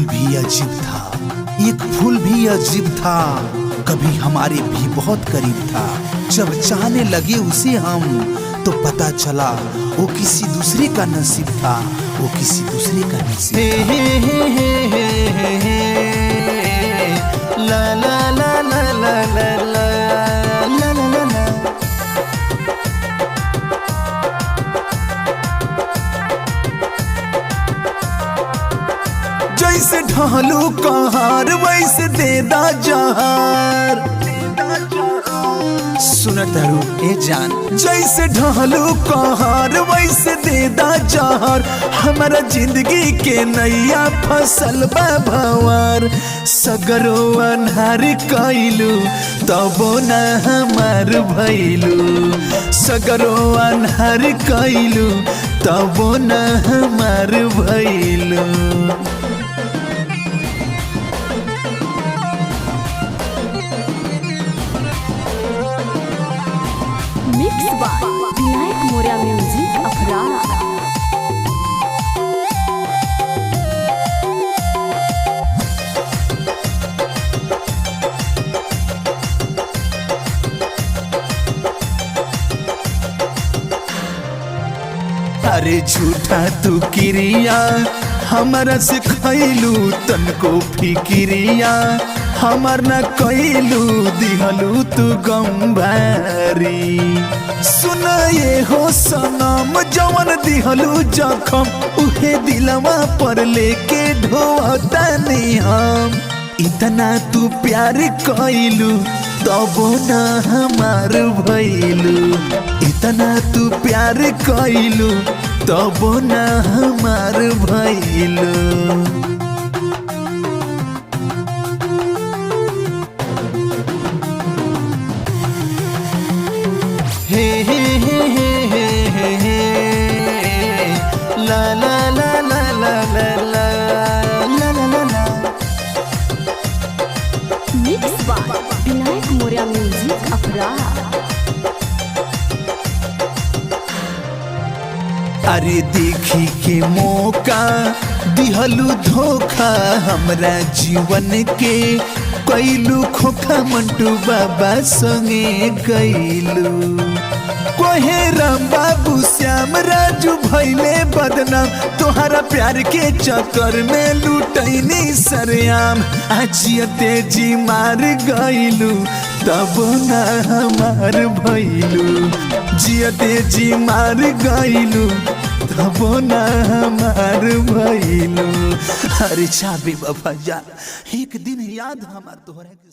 फूल भी अजीब था, एक फूल भी अजीब था, कभी हमारे भी बहुत करीब था। जब चाहने लगे उसे हम तो पता चला वो किसी दूसरे का नसीब था, वो किसी दूसरे का नसीब था। ला ला ला ला ला ला ला ला ला ला। जैसे ढालू कहार वैसे देदा जहार, सुनत हरू ए जान। जैसे ढालू कहार वैसे देदा जहार, हमारा जिंदगी के नैया फसल बा भंवर। सगरो अन्हार कइलू तबो न हमार भइलू, सगरो अन्हार कइलू तबो न हमार भइलू। मिक्स बाय विनायक मोरिया म्यूजिक अफराद। अरे झूठा तू किरिया हमारा से खैलू, तनको फिकिरिया हमार न कैलू, दिहलू तू गंभारी। सुना ये हो सनम जवन दिहलू जखम, उहे दिलवा पर लेके ढोता नहीं हम। इतना तू प्यार कैलू तबो न हमार भइलू, इतना तू प्यार कैलू तबो न हमार भइलू। हे हे हे हे हे हे हे ला ला ला ला ला ला ला ला ला ला। मिक्स बाय विनायक मोरिया म्यूजिक अफराद। अरे देखी के मौका दिहलू धोखा हमरा जीवन के, कैलू खोखा मंटू बाबा संगे गईलू। कोहे राम बाबू श्याम राजू भैले बदनाम, तोहरा प्यार के चक्कर में लुटैनी सरेआम। आजियते जी मार गईलू तब न हमार भइलू, जियते जी मार गईलू तब न हमार भइलू। अरे छाबे बाबा जान, एक दिन याद हमार तोहरा के